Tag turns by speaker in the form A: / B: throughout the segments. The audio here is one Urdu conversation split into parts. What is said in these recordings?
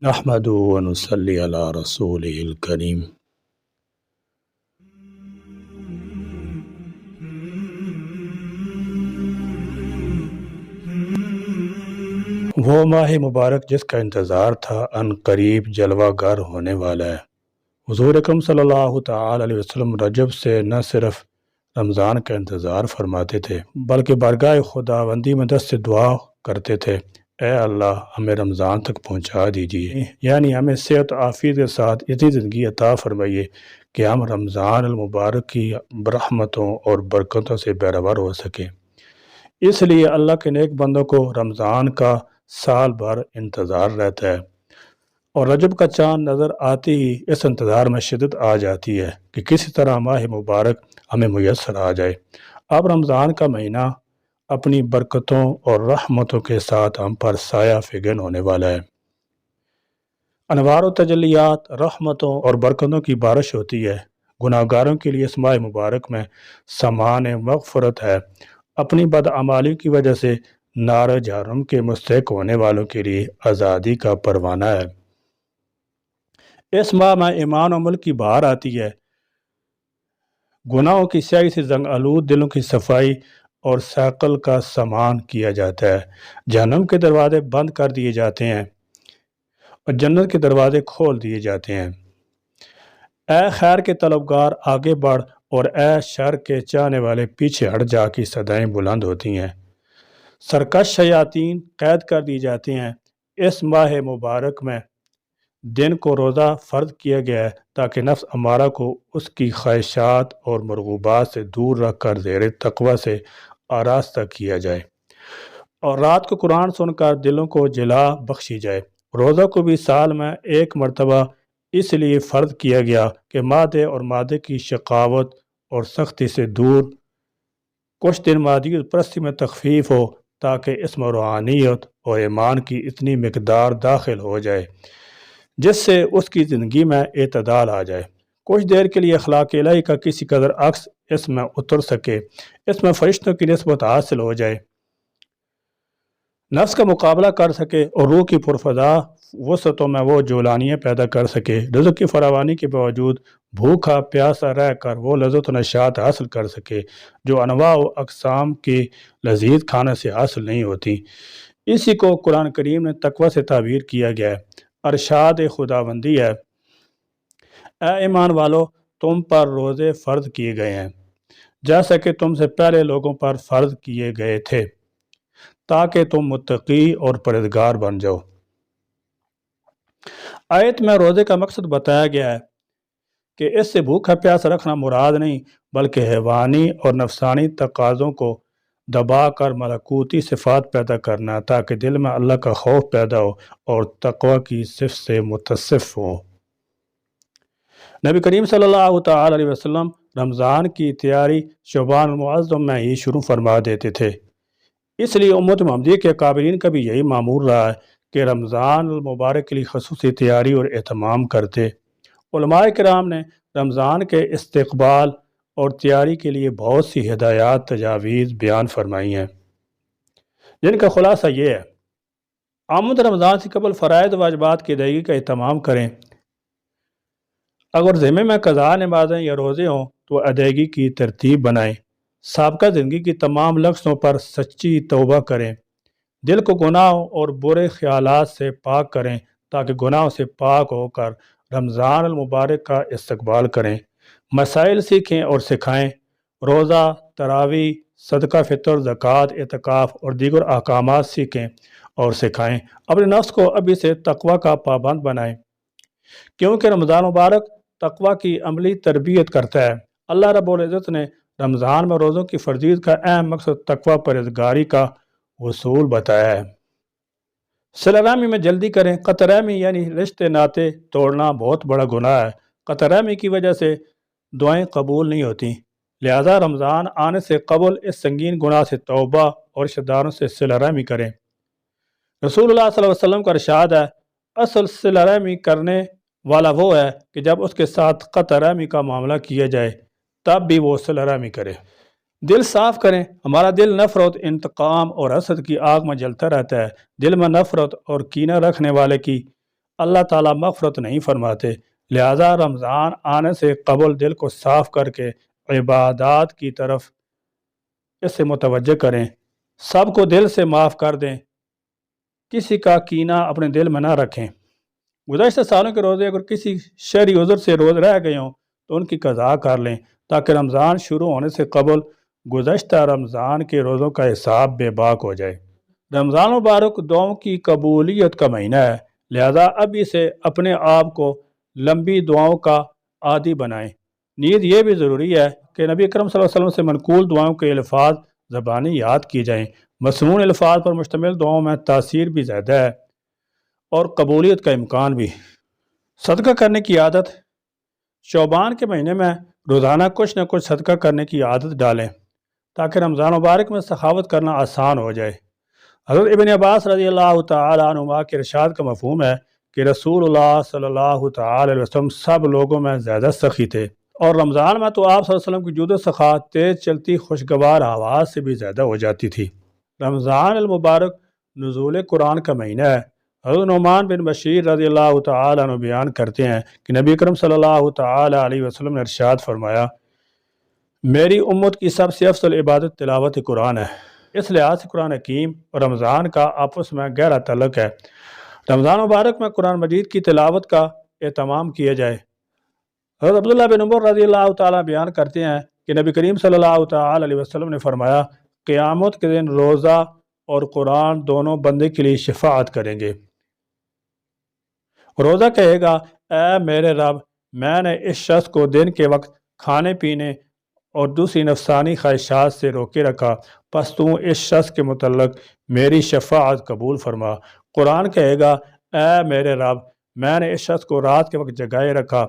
A: نحمد و نصلی علی رسول الکریم۔ وہ ماہ مبارک جس کا انتظار تھا ان قریب جلوہ گر ہونے والا ہے۔ حضور اکرم صلی اللہ تعالی علیہ وسلم رجب سے نہ صرف رمضان کا انتظار فرماتے تھے بلکہ بارگاہ خداوندی میں دست دعا کرتے تھے، اے اللہ ہمیں رمضان تک پہنچا دیجیے، یعنی ہمیں صحت و عافیت کے ساتھ اتنی زندگی عطا فرمائیے کہ ہم رمضان المبارک کی رحمتوں اور برکتوں سے بہرور ہو سکیں۔ اس لیے اللہ کے نیک بندوں کو رمضان کا سال بھر انتظار رہتا ہے، اور رجب کا چاند نظر آتے ہی اس انتظار میں شدت آ جاتی ہے کہ کسی طرح ماہ مبارک ہمیں میسر آ جائے۔ اب رمضان کا مہینہ اپنی برکتوں اور رحمتوں کے ساتھ ہم پر سایہ فگن ہونے والا ہے۔ انوار و تجلیات، رحمتوں اور برکتوں کی بارش ہوتی ہے۔ گناہ گاروں کے لیے اس ماہ مبارک میں سامان مغفرت ہے۔ اپنی بدعمالی کی وجہ سے نار جہنم کے مستحق ہونے والوں کے لیے آزادی کا پروانہ ہے۔ اس ماہ میں ایمان و عمل کی بہار آتی ہے، گناہوں کی سیاہی سے زنگ آلود دلوں کی صفائی اور ثقل کا سامان کیا جاتا ہے۔ جہنم کے دروازے بند کر دیے جاتے ہیں اور جنت کے دروازے کھول دیے جاتے ہیں۔ اے خیر کے طلبگار آگے بڑھ، اور اے شر کے چاہنے والے پیچھے ہٹ جا کی صدائیں بلند ہوتی ہیں۔ سرکش شیاطین قید کر دی جاتے ہیں۔ اس ماہ مبارک میں دن کو روزہ فرض کیا گیا ہے تاکہ نفس امارہ کو اس کی خواہشات اور مرغوبات سے دور رکھ کر زیر تقوی سے آراستہ کیا جائے، اور رات کو قرآن سن کر دلوں کو جلا بخشی جائے۔ روزہ کو بھی سال میں ایک مرتبہ اس لیے فرض کیا گیا کہ مادے اور مادے کی شقاوت اور سختی سے دور کچھ دن مادیت پرستی میں تخفیف ہو، تاکہ اس میں روحانیت اور ایمان کی اتنی مقدار داخل ہو جائے جس سے اس کی زندگی میں اعتدال آ جائے۔ کچھ دیر کے لیے اخلاق الہی کا کسی قدر عکس اس میں اتر سکے، اس میں فرشتوں کی نسبت حاصل ہو جائے، نفس کا مقابلہ کر سکے، اور روح کی پرفضا وسعتوں میں وہ جولانیاں پیدا کر سکے۔ رزق کی فراوانی کے باوجود بھوکا پیاسا رہ کر وہ لذت و نشاط حاصل کر سکے جو انواع و اقسام کی لذیذ کھانے سے حاصل نہیں ہوتی۔ اسی کو قرآن کریم نے تقوی سے تعبیر کیا گیا ہے۔ ارشاد خداوندی ہے، اے ایمان والو، تم پر روزے فرض کیے گئے ہیں جیسا کہ تم سے پہلے لوگوں پر فرض کیے گئے تھے، تاکہ تم متقی اور پرہیزگار بن جاؤ۔ آیت میں روزے کا مقصد بتایا گیا ہے کہ اس سے بھوکا پیاس رکھنا مراد نہیں بلکہ حیوانی اور نفسانی تقاضوں کو دبا کر ملکوتی صفات پیدا کرنا، تاکہ دل میں اللہ کا خوف پیدا ہو اور تقوی کی صفت سے متصف ہو۔ نبی کریم صلی اللہ تعالی علیہ وسلم رمضان کی تیاری شعبان المعظم میں ہی شروع فرما دیتے تھے۔ اس لیے امت محمدیہ کے قابلین کا بھی یہی معمول رہا ہے کہ رمضان المبارک کے لیے خصوصی تیاری اور اہتمام کرتے۔ علماء کرام نے رمضان کے استقبال اور تیاری کے لیے بہت سی ہدایات تجاویز بیان فرمائی ہیں، جن کا خلاصہ یہ ہے: آمد رمضان سے قبل فرائض و واجبات کی ادائیگی کا اہتمام کریں۔ اگر ذمے میں قضا نمازیں یا روزے ہوں تو ادائیگی کی ترتیب بنائیں۔ سابقہ زندگی کی تمام لغزشوں پر سچی توبہ کریں۔ دل کو گناہوں اور برے خیالات سے پاک کریں تاکہ گناہوں سے پاک ہو کر رمضان المبارک کا استقبال کریں۔ مسائل سیکھیں اور سکھائیں۔ روزہ، تراویح، صدقہ فطر، زکوٰۃ، اعتکاف اور دیگر احکامات سیکھیں اور سکھائیں۔ اپنے نفس کو ابھی سے تقوی کا پابند بنائیں، کیونکہ رمضان مبارک تقوی کی عملی تربیت کرتا ہے۔ اللہ رب العزت نے رمضان میں روزوں کی فرضیت کا اہم مقصد تقوی پرہیزگاری کا حصول بتایا ہے۔ صلہ رحمی میں جلدی کریں۔ قطع رحمی یعنی رشتے ناطے توڑنا بہت بڑا گناہ ہے۔ قطع رحمی کی وجہ سے دعائیں قبول نہیں ہوتی، لہذا رمضان آنے سے قبل اس سنگین گناہ سے توبہ اور رشتہ داروں سے صلہ رحمی کریں۔ رسول اللہ صلی اللہ علیہ وسلم کا ارشاد ہے، اصل صلہ رحمی کرنے والا وہ ہے کہ جب اس کے ساتھ قطع رحمی کا معاملہ کیا جائے تب بھی وہ صلہ رحمی کرے۔ دل صاف کریں۔ ہمارا دل نفرت، انتقام اور حسد کی آگ میں جلتا رہتا ہے۔ دل میں نفرت اور کینہ رکھنے والے کی اللہ تعالیٰ مغفرت نہیں فرماتے۔ لہذا رمضان آنے سے قبل دل کو صاف کر کے عبادات کی طرف اس سے متوجہ کریں، سب کو دل سے معاف کر دیں، کسی کا کینہ اپنے دل میں نہ رکھیں۔ گزشتہ سالوں کے روزے اگر کسی شرعی عذر سے روز رہ گئے ہوں تو ان کی قضا کر لیں تاکہ رمضان شروع ہونے سے قبل گزشتہ رمضان کے روزوں کا حساب بے باک ہو جائے۔ رمضان مبارک دعاؤں کی قبولیت کا مہینہ ہے، لہذا اب اسے اپنے آپ کو لمبی دعاؤں کا عادی بنائیں۔ نیز یہ بھی ضروری ہے کہ نبی اکرم صلی اللہ علیہ وسلم سے منقول دعاؤں کے الفاظ زبانی یاد کی جائیں۔ مسنون الفاظ پر مشتمل دعاؤں میں تاثیر بھی زیادہ ہے اور قبولیت کا امکان بھی۔ صدقہ کرنے کی عادت۔ شعبان کے مہینے میں روزانہ کچھ نہ کچھ صدقہ کرنے کی عادت ڈالیں تاکہ رمضان مبارک میں سخاوت کرنا آسان ہو جائے۔ حضرت ابن عباس رضی اللہ تعالی عنہما کے ارشاد کا مفہوم ہے کہ رسول اللہ صلی اللہ تعالی علیہ وسلم سب لوگوں میں زیادہ سخی تھے، اور رمضان میں تو آپ صلی اللہ علیہ وسلم کی جود و سخا تیز چلتی خوشگوار آواز سے بھی زیادہ ہو جاتی تھی۔ رمضان المبارک نزول قرآن کا مہینہ ہے۔ حضرت نعمان بن بشیر رضی اللہ تعالی عنہ بیان کرتے ہیں کہ نبی اکرم صلی اللہ تعالی علیہ وسلم نے ارشاد فرمایا، میری امت کی سب سے افضل عبادت تلاوت قرآن ہے۔ اس لحاظ سے قرآن حکیم اور رمضان کا آپس میں گہرا تعلق ہے۔ رمضان مبارک میں قرآن مجید کی تلاوت کا اہتمام کیا جائے۔ حضرت عبداللہ بن عمر رضی اللہ تعالیٰ بیان کرتے ہیں کہ نبی کریم صلی اللہ تعالی علیہ وسلم نے فرمایا، قیامت کے دن روزہ اور قرآن دونوں بندے کے لیے شفاعت کریں گے۔ روزہ کہے گا، اے میرے رب، میں نے اس شخص کو دن کے وقت کھانے پینے اور دوسری نفسانی خواہشات سے روکے رکھا، پس تو اس شخص کے متعلق میری شفاعت قبول فرما۔ قرآن کہے گا، اے میرے رب، میں نے اس شخص کو رات کے وقت جگائے رکھا،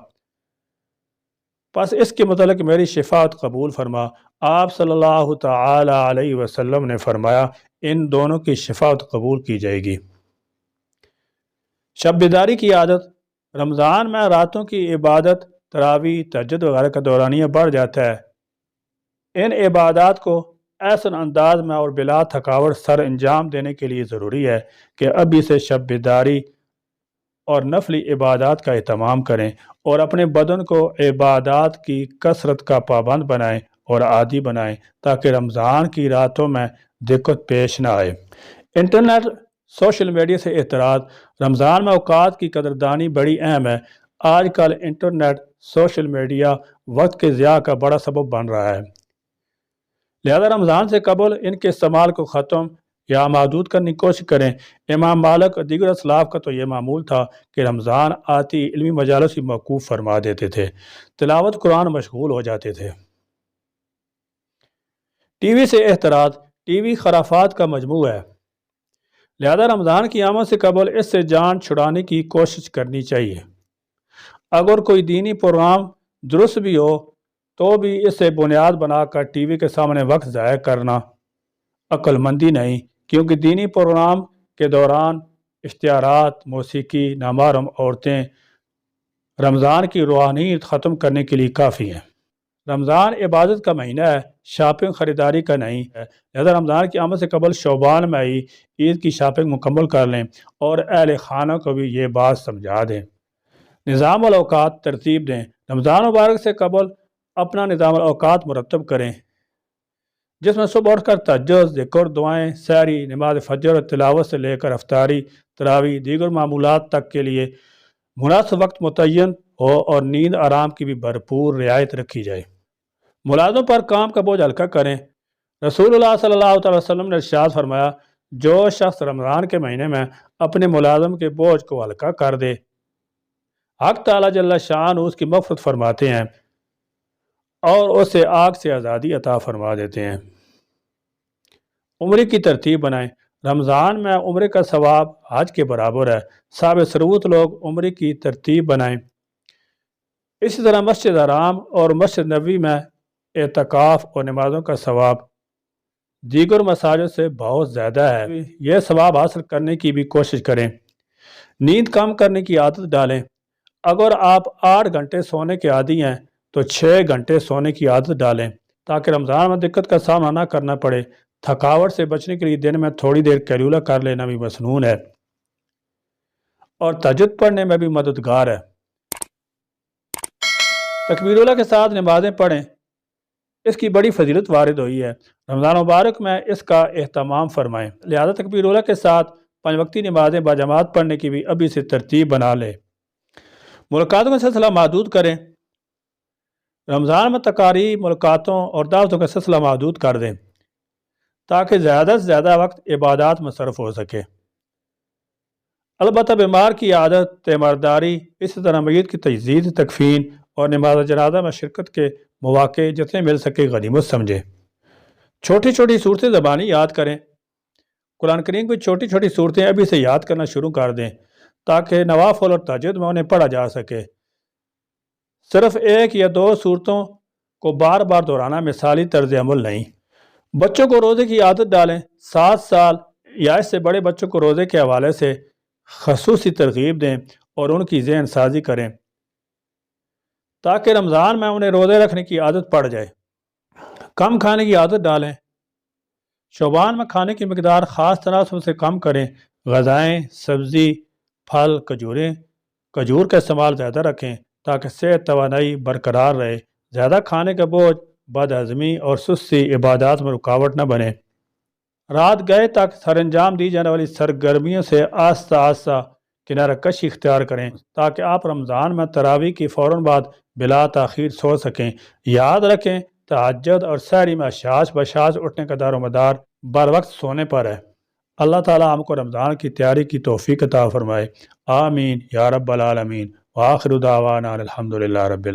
A: پس اس کے متعلق میری شفاعت قبول فرما۔ آپ صلی اللہ تعالی علیہ وسلم نے فرمایا، ان دونوں کی شفاعت قبول کی جائے گی۔ شب بیداری کی عادت۔ رمضان میں راتوں کی عبادت، تراویح، تہجد وغیرہ کا دورانیہ بڑھ جاتا ہے۔ ان عبادات کو احسن انداز میں اور بلا تھکاوٹ سر انجام دینے کے لیے ضروری ہے کہ ابھی سے شب بیداری اور نفلی عبادات کا اہتمام کریں اور اپنے بدن کو عبادات کی کثرت کا پابند بنائیں اور عادی بنائیں تاکہ رمضان کی راتوں میں دقت پیش نہ آئے۔ انٹرنیٹ، سوشل میڈیا سے اعتراض۔ رمضان میں اوقات کی قدردانی بڑی اہم ہے۔ آج کل انٹرنیٹ، سوشل میڈیا وقت کے ضیاع کا بڑا سبب بن رہا ہے، لہذا رمضان سے قبل ان کے استعمال کو ختم یا محدود کرنے کی کوشش کریں۔ امام مالک اور دیگر اسلاف کا تو یہ معمول تھا کہ رمضان آتی علمی مجالس بھی موقوف فرما دیتے تھے، تلاوت قرآن مشغول ہو جاتے تھے۔ ٹی وی سے احتراز۔ ٹی وی خرافات کا مجموعہ ہے، لہذا رمضان کی آمد سے قبل اس سے جان چھڑانے کی کوشش کرنی چاہیے۔ اگر کوئی دینی پروگرام درست بھی ہو تو بھی اس سے بنیاد بنا کر ٹی وی کے سامنے وقت ضائع کرنا عقل مندی نہیں، کیونکہ دینی پروگرام کے دوران اشتہارات، موسیقی، نامحرم عورتیں رمضان کی روحانیت ختم کرنے کے لیے کافی ہیں۔ رمضان عبادت کا مہینہ ہے، شاپنگ خریداری کا نہیں ہے، لہذا رمضان کی آمد سے قبل شعبان میں ہی عید کی شاپنگ مکمل کر لیں اور اہل خانہ کو بھی یہ بات سمجھا دیں۔ نظام الاوقات ترتیب دیں۔ رمضان مبارک سے قبل اپنا نظام الاوقات مرتب کریں، جس میں صبح اٹھ کر تہجد، ذکر، دعائیں، سحری، نماز فجر اور تلاوت سے لے کر افطاری، تراویح، دیگر معمولات تک کے لیے مناسب وقت متعین ہو اور نیند آرام کی بھی بھرپور رعایت رکھی جائے۔ ملازموں پر کام کا بوجھ ہلکا کریں۔ رسول اللہ صلی اللہ علیہ وسلم نے ارشاد فرمایا، جو شخص رمضان کے مہینے میں اپنے ملازم کے بوجھ کو ہلکا کر دے، حق تعالیٰ جل شان اس کی مغفرت فرماتے ہیں اور اسے آگ سے آزادی عطا فرما دیتے ہیں۔ عمرے کی ترتیب بنائیں۔ رمضان میں عمرے کا ثواب حج کے برابر ہے۔ صاحب ثروت لوگ عمرے کی ترتیب بنائیں۔ اسی طرح مسجد حرام اور مسجد نبوی میں اعتکاف اور نمازوں کا ثواب دیگر مساجد سے بہت زیادہ ہے۔ یہ ثواب حاصل کرنے کی بھی کوشش کریں۔ نیند کم کرنے کی عادت ڈالیں۔ اگر آپ 8 گھنٹے سونے کے عادی ہیں تو 6 گھنٹے سونے کی عادت ڈالیں تاکہ رمضان میں دقت کا سامنا نہ کرنا پڑے۔ تھکاوٹ سے بچنے کے لیے دن میں تھوڑی دیر قیلولہ کر لینا بھی مسنون ہے۔ اور تہجد پڑھنے میں بھی مددگار ہے۔ تکبیر اولیٰ کے ساتھ نمازیں پڑھیں، اس کی بڑی فضیلت وارد ہوئی ہے۔ رمضان مبارک میں اس کا اہتمام فرمائیں، لہذا تکبیر اولیٰ کے ساتھ 5 وقتی نمازیں باجماعت پڑھنے کی بھی ابھی سے ترتیب بنا لیں۔ ملاقاتوں کا سلسلہ محدود کریں، رمضان میں تقاریب، ملاقاتوں اور دعوتوں کا سلسلہ محدود کر دیں تاکہ زیادہ سے زیادہ وقت عبادات میں صرف ہو سکے۔ البتہ بیمار کی عادت، تیمارداری، اسی طرح میت کی تجدید، تکفین اور نماز جنازہ میں شرکت کے مواقع جتنے مل سکے غنیمت سمجھیں۔ چھوٹی چھوٹی صورتیں زبانی یاد کریں، قرآن کریم کی چھوٹی چھوٹی صورتیں ابھی سے یاد کرنا شروع کر دیں تاکہ نوافل اور تہجد میں انہیں پڑھا جا سکے۔ صرف 1 یا 2 صورتوں کو بار بار دہرانا مثالی طرز عمل نہیں۔ بچوں کو روزے کی عادت ڈالیں، 7 سال یا اس سے بڑے بچوں کو روزے کے حوالے سے خصوصی ترغیب دیں اور ان کی ذہن سازی کریں تاکہ رمضان میں انہیں روزے رکھنے کی عادت پڑ جائے۔ کم کھانے کی عادت ڈالیں، شعبان میں کھانے کی مقدار خاص تناسب سے کم کریں، غذائیں، سبزی، پھل، کھجور کا استعمال زیادہ رکھیں تاکہ صحت توانائی برقرار رہے۔ زیادہ کھانے کا بوجھ بد ہضمی اور سستی عبادات میں رکاوٹ نہ بنے۔ رات گئے تک سر انجام دی جانے والی سرگرمیوں سے آہستہ آہستہ کنارہ کشی اختیار کریں تاکہ آپ رمضان میں تراویح کی فوراً بعد بلا تاخیر سو سکیں۔ یاد رکھیں تہجد اور سحری میں اشاش بشاش اٹھنے کا دار و مدار بر وقت سونے پر ہے۔ اللہ تعالیٰ ہم کو رمضان کی تیاری کی توفیق عطا فرمائے، آمین یا رب العالمین۔ وآخر دعوانا الحمدللہ رب العالمین۔